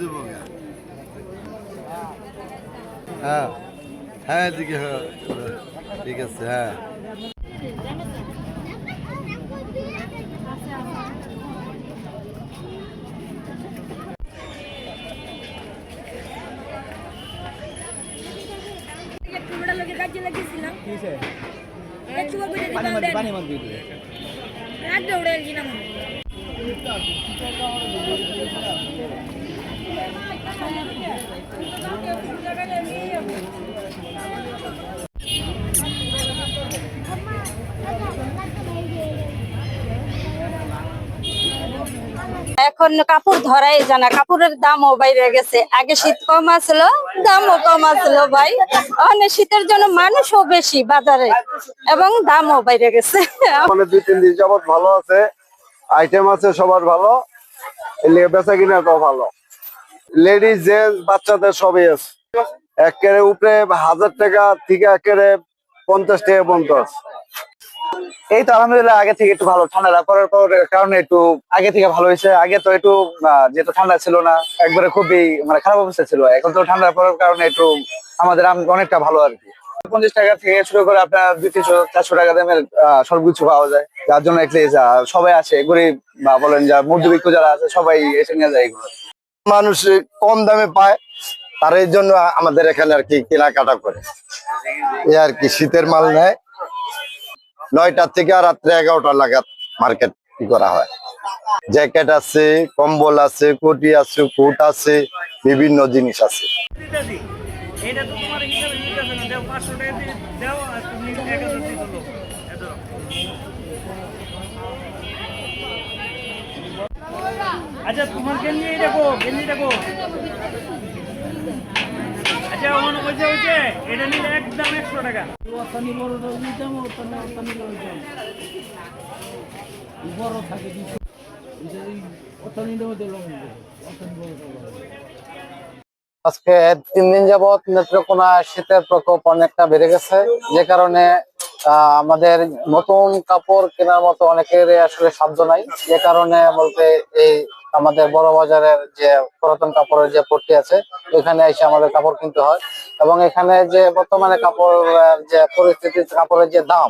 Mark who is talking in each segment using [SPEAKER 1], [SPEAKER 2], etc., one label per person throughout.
[SPEAKER 1] দেবো। হ্যাঁ হ্যাঁ এদিকে হ্যাঁ ঠিক আছে হ্যাঁ।
[SPEAKER 2] এখন কাপড় ধরাই জানা, কাপড়ের দামও বাইরে গেছে। আগে শীত কম আসলো, দামও কম আসলো ভাই। মানে শীতের জন্য মানুষও বেশি বাজারে এবং দামও বাইরে গেছে।
[SPEAKER 3] মানে 2-3 দিন যাবত ভালো আছে, আইটেম আছে সবার ভালো, এলিয়ে বেচা কিনা তো ভালো। লেডিস জেন্টস বাচ্চাদের সবই আছে, একেবারে উপরে 1000 টাকা থেকে একেবারে 50 টাকা পর্যন্ত আছে।
[SPEAKER 4] এই তো আলহামদুলিল্লাহ আগে থেকে একটু ভালো, ঠান্ডা পড়ার পর কারণে একটু আগে থেকে ভালো হয়েছে। আগে তো একটু যেহেতু ঠান্ডা ছিল না, একবারে খুবই মানে খারাপ অবস্থা ছিল। এখন তো ঠান্ডা পড়ার কারণে একটু আমাদের অনেকটা ভালো আর কি। 50 টাকা থেকে শুরু করে আপনার 200-400 টাকা দামের সবকিছু পাওয়া যায়, যার জন্য সবাই আছে গরিব বা বলেন যা মধ্যবিত্ত যারা আছে সবাই এসে নিয়ে যায় এগুলো।
[SPEAKER 3] মানুষ কম দামে পায়, তার এই জন্য আমাদের এখানে আর কি কেনাকাটা করে। এই আর কি শীতের মাল নেয় 9টা থেকে রাত্রে 11টা নাগাদ মার্কেট করা হয়। জ্যাকেট আছে, কম্বল আছে, কোটি আছে, কোট আছে, বিভিন্ন জিনিস আছে।
[SPEAKER 5] আচ্ছা তোমার গেঞ্জি দেখো, গেঞ্জি দেখো। আচ্ছা ওইছে এটা নিলে একদম 100 টাকা। বড় থাকে
[SPEAKER 4] আজকে 3 দিন যাবত নেত্রকোনা শীতের প্রকোপ অনেকটা বেড়ে গেছে, যে কারণে আমাদের নতুন কাপড় কেনার মতো অনেকের আসলে সাধ্য নাই। যে কারণে বলতে এই আমাদের বড় বাজারের যে পুরাতন কাপড়ের যে পট্টি আছে, এখানে এসে আমাদের কাপড় কিনতে হয়। এবং এখানে যে বর্তমানে কাপড়ের যে পরিস্থিতি, কাপড়ের যে দাম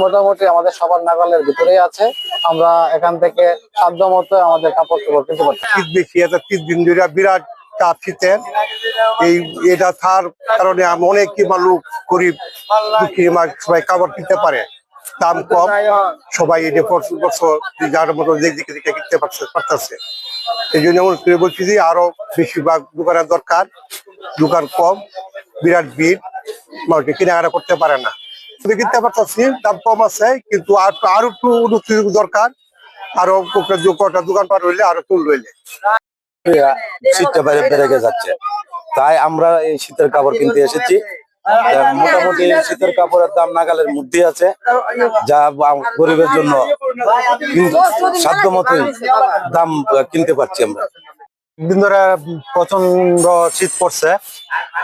[SPEAKER 4] মোটামুটি আমাদের সবার নাগালের ভিতরেই আছে। আমরা এখান থেকে সাধ্য মতো আমাদের কাপড় কিনতে পারছি।
[SPEAKER 3] শীত বেশি আছে, 3 দিন ধরে বিরাট তাপ শীতের। এটা থার কারণে আমি অনেক লোক গরিব দুঃখী সবাই কাপড় কিনতে পারে, দাম কম, সবাই এটা যার মতো দিকে কিনতে পারতেছে। এই জন্য বলছি যে আরো বেশিরভাগ দোকানের দরকার, দোকান কম, বিরাট ভিড়, মানুষ কেনাকাটা করতে পারে না। কিনতে পারতেছি, দাম কম আছে, কিন্তু আরো একটু উন্নতি দরকার, আরো কটা দোকান পার হইলে আরো তুল হইলে।
[SPEAKER 1] শীতটা বেড়ে যাচ্ছে, তাই আমরা এই শীতের কাপড় কিনতে এসেছি। মোটামুটি শীতের কাপড়ের দাম নাগালের মধ্যে আছে, যা গরিবের জন্য সাধ্য মতোই দাম কিনতে পারছি আমরা।
[SPEAKER 4] দিন ধরে প্রচন্ড শীত পড়ছে,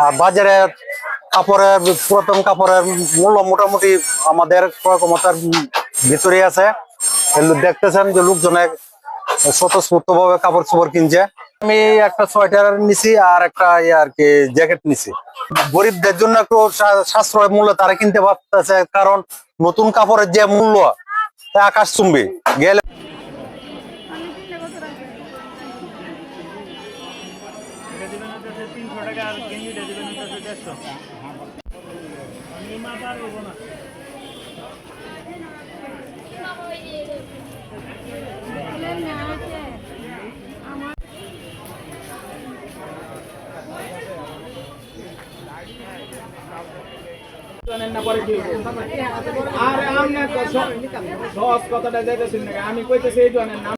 [SPEAKER 4] আর বাজারে কাপড়ের পুরাতন কাপড়ের মূল্য মোটামুটি আমাদের ক্রয় ক্ষমতার ভিতরে আছে। দেখতেছেন যে লোকজনের স্বতঃস্ফূর্ত ভাবে কাপড় চোপড় কিনছে। আমি একটা সোয়েটার নিছি আর একটা আর কি জ্যাকেট নিছি। গরিবদের জন্য একটু সাশ্রয় মূল্য তারা কিনতে পারতেছে, কারণ নতুন কাপড়ের যে মূল্য আকাশচুম্বী গেলে।
[SPEAKER 5] আর আমনে সহজ কথাটা যাইতেছেন না, আমি কইতেছি এই জনের নাম।